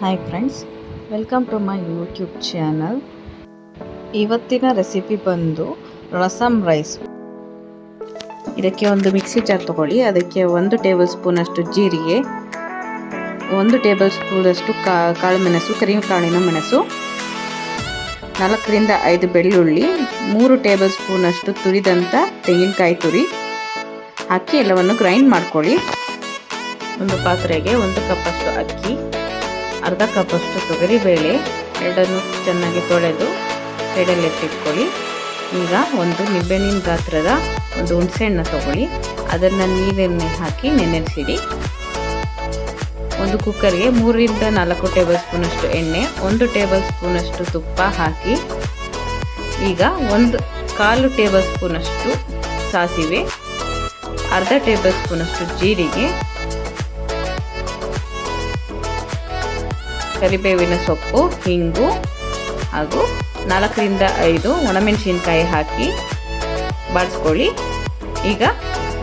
Hi friends, welcome to my YouTube channel. ಇವತ್ತಿನ recipe ಬಂದು rasam rice. ಇದಕ್ಕೆ ಒಂದು ಮಿಕ್ಸಿ ಜಾರ್ ತಗೊಳ್ಳಿ. ಅದಕ್ಕೆ 1 ಟೇಬಲ್ ಸ್ಪೂನಷ್ಟು ಜೀರಿಗೆ, 1 ಟೇಬಲ್ ಸ್ಪೂನಷ್ಟು ಕಾಳುಮೆಣಸು, ಕರಿಕಾಳಿನ ಮೆಣಸು, 4 ರಿಂದ 5 ಬೆಳ್ಳುಳ್ಳಿ, 3 ಟೇಬಲ್ ಸ್ಪೂನಷ್ಟು ತುರಿದಂಥ ತೆಂಗಿನಕಾಯಿ ತುರಿ ಹಾಕಿ ಎಲ್ಲವನ್ನು ಗ್ರೈಂಡ್ ಮಾಡ್ಕೊಳ್ಳಿ. ಒಂದು ಪಾತ್ರೆಗೆ 1 ಕಪ್ಪಷ್ಟು ಅಕ್ಕಿ, ಅರ್ಧ ಕಪ್ಪಷ್ಟು ತೊಗರಿಬೇಳೆ, ಎರಡನ್ನು ಚೆನ್ನಾಗಿ ತೊಳೆದು ಸೈಡಲ್ಲಿ ಎತ್ತಿಟ್ಕೊಳ್ಳಿ. ಈಗ ಒಂದು ನಿಂಬೆಹಣ್ಣಿನ ಗಾತ್ರದ ಒಂದು ಹುಣಸೆಹಣ್ಣು ತಗೊಳ್ಳಿ. ಅದನ್ನು ನೀರನ್ನು ಹಾಕಿ ನೆನೆಸಿಡಿ. ಒಂದು ಕುಕ್ಕರ್ಗೆ 3 ರಿಂದ 4 ಟೇಬಲ್ ಸ್ಪೂನಷ್ಟು ಎಣ್ಣೆ, 1 ಟೇಬಲ್ ಸ್ಪೂನಷ್ಟು ತುಪ್ಪ ಹಾಕಿ ಈಗ 1/4 ಟೇಬಲ್ ಸ್ಪೂನಷ್ಟು ಸಾಸಿವೆ, ಅರ್ಧ ಟೇಬಲ್ ಸ್ಪೂನಷ್ಟು ಜೀರಿಗೆ, ಕರಿಬೇವಿನ ಸೊಪ್ಪು, ಹಿಂಗು ಹಾಗೂ 4 ರಿಂದ 5 ಒಣಮೆಣಸಿನಕಾಯಿ ಹಾಕಿ ಬಾಡಿಸ್ಕೊಳ್ಳಿ. ಈಗ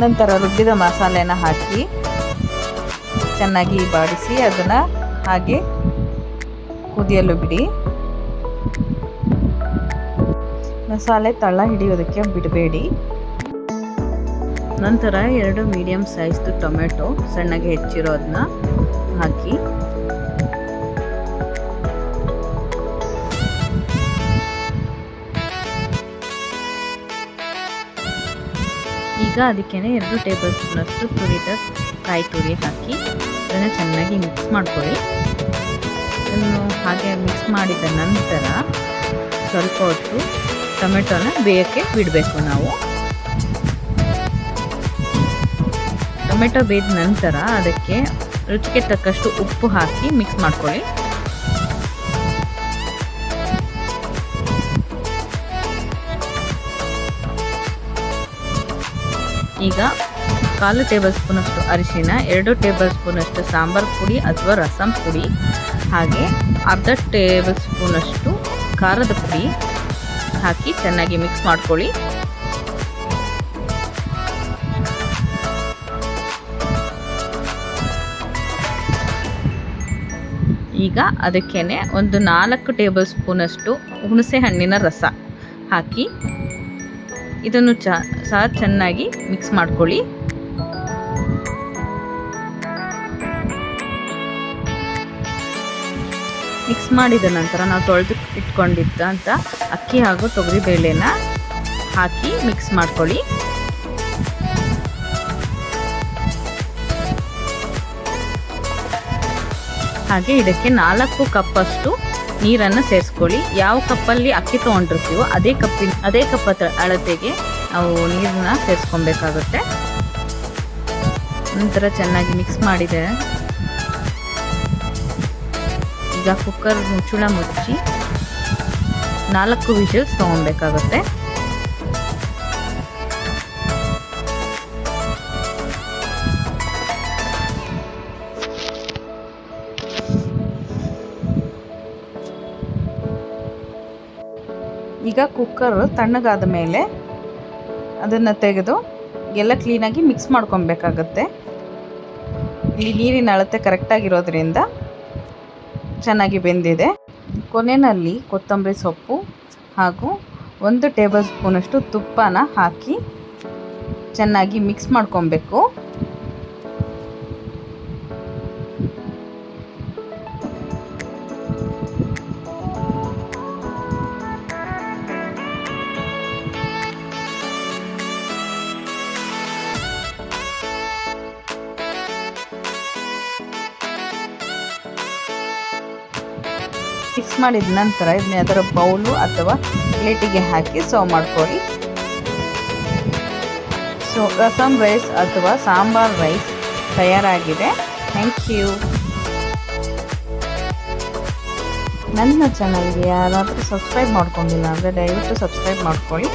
ನಂತರ ರುಬ್ಬಿದ ಮಸಾಲೆನ ಹಾಕಿ ಚೆನ್ನಾಗಿ ಬಾಡಿಸಿ ಅದನ್ನು ಹಾಗೆ ಕುದಿಯಲು ಬಿಡಿ. ಮಸಾಲೆ ತಳ ಹಿಡಿಯೋದಕ್ಕೆ ಬಿಡಬೇಡಿ. ನಂತರ 2 ಮೀಡಿಯಂ ಸೈಜ್ದು ಟೊಮೆಟೊ ಸಣ್ಣಗೆ ಹೆಚ್ಚಿರೋದನ್ನ ಹಾಕಿ ಈಗ ಅದಕ್ಕೆ 2 ಟೇಬಲ್ ಸ್ಪೂನಷ್ಟು ತುರಿದ ಕಾಯಿ ತುರಿ ಹಾಕಿ ಅದನ್ನು ಚೆನ್ನಾಗಿ ಮಿಕ್ಸ್ ಮಾಡ್ಕೊಳ್ಳಿ. ಅದನ್ನು ಹಾಗೆ ಮಿಕ್ಸ್ ಮಾಡಿದ ನಂತರ ಸ್ವಲ್ಪ ಹೊತ್ತು ಟೊಮೆಟೊನ ಬೇಯಕ್ಕೆ ಬಿಡಬೇಕು. ನಾವು ಟೊಮೆಟೊ ಬೇಯ್ದ ನಂತರ ಅದಕ್ಕೆ ರುಚಿಗೆ ತಕ್ಕಷ್ಟು ಉಪ್ಪು ಹಾಕಿ ಮಿಕ್ಸ್ ಮಾಡ್ಕೊಳ್ಳಿ. ಈಗ 1/4 ಟೇಬಲ್ ಸ್ಪೂನಷ್ಟು ಅರಿಶಿನ, 2 ಟೇಬಲ್ ಸ್ಪೂನಷ್ಟು ಸಾಂಬಾರು ಪುಡಿ ಅಥವಾ ರಸಂ ಪುಡಿ, ಹಾಗೆ ಅರ್ಧ ಟೇಬಲ್ ಸ್ಪೂನಷ್ಟು ಖಾರದ ಪುಡಿ ಹಾಕಿ ಚೆನ್ನಾಗಿ ಮಿಕ್ಸ್ ಮಾಡ್ಕೊಳ್ಳಿ. ಈಗ ಅದಕ್ಕೇನೆ ಒಂದು 4 ಟೇಬಲ್ ಸ್ಪೂನಷ್ಟು ಹುಣಸೆ ಹಣ್ಣಿನ ರಸ ಹಾಕಿ ಇದನ್ನು ಸಹ ಚೆನ್ನಾಗಿ ಮಿಕ್ಸ್ ಮಾಡ್ಕೊಳ್ಳಿ. ಮಿಕ್ಸ್ ಮಾಡಿದ ನಂತರ ನಾವು ತೊಳೆದು ಇಟ್ಕೊಂಡಿದ್ದಂಥ ಅಕ್ಕಿ ಹಾಗೂ ತೊಗರಿಬೇಳೆನ ಹಾಕಿ ಮಿಕ್ಸ್ ಮಾಡ್ಕೊಳ್ಳಿ. ಹಾಗೆ ಇದಕ್ಕೆ 4 ಕಪ್ಪಷ್ಟು ನೀರನ್ನು ಸೇರಿಸ್ಕೊಳ್ಳಿ. ಯಾವ ಕಪ್ಪಲ್ಲಿ ಅಕ್ಕಿ ತೊಗೊಂಡಿರ್ತೀವೋ ಅದೇ ಕಪ್ ಅಳತೆಗೆ ನಾವು ನೀರನ್ನ ಸೇರಿಸ್ಕೊಬೇಕಾಗುತ್ತೆ. ನಂತರ ಚೆನ್ನಾಗಿ ಮಿಕ್ಸ್ ಮಾಡಿದೆ. ಈಗ ಕುಕ್ಕರ್ ಮುಚ್ಚಳ ಮುಚ್ಚಿ 4 ವಿಷಲ್ಸ್ ತೊಗೊಬೇಕಾಗುತ್ತೆ. ಈಗ ಕುಕ್ಕರ್ ತಣ್ಣಗಾದ ಮೇಲೆ ಅದನ್ನು ತೆಗೆದು ಎಲ್ಲ ಕ್ಲೀನಾಗಿ ಮಿಕ್ಸ್ ಮಾಡ್ಕೊಬೇಕಾಗತ್ತೆ. ಇಲ್ಲಿ ನೀರಿನ ಅಳತೆ ಕರೆಕ್ಟಾಗಿರೋದ್ರಿಂದ ಚೆನ್ನಾಗಿ ಬೆಂದಿದೆ. ಕೊನೆಯಲ್ಲಿ ಕೊತ್ತಂಬರಿ ಸೊಪ್ಪು ಹಾಗೂ 1 ಟೇಬಲ್ ಸ್ಪೂನಷ್ಟು ತುಪ್ಪನ ಹಾಕಿ ಚೆನ್ನಾಗಿ ಮಿಕ್ಸ್ ಮಾಡ್ಕೊಬೇಕು. ಮಿಕ್ಸ್ ಮಾಡಿದ ನಂತರ ಇದನ್ನ ಅದರ ಬೌಲು ಅಥವಾ ಪ್ಲೇಟಿಗೆ ಹಾಕಿ ಸರ್ವ್ ಮಾಡ್ಕೊಳ್ಳಿ. ಸೊ ರಸಮ್ ರೈಸ್ ಅಥವಾ ಸಾಂಬಾರ್ ರೈಸ್ ತಯಾರಾಗಿದೆ. Thank you. ನನ್ನ ಚಾನಲ್ಗೆ ಯಾರಾದರೂ ಸಬ್ಸ್ಕ್ರೈಬ್ ಮಾಡ್ಕೊಂಡಿಲ್ಲ ಅಂದರೆ ದಯವಿಟ್ಟು ಸಬ್ಸ್ಕ್ರೈಬ್ ಮಾಡ್ಕೊಳ್ಳಿ.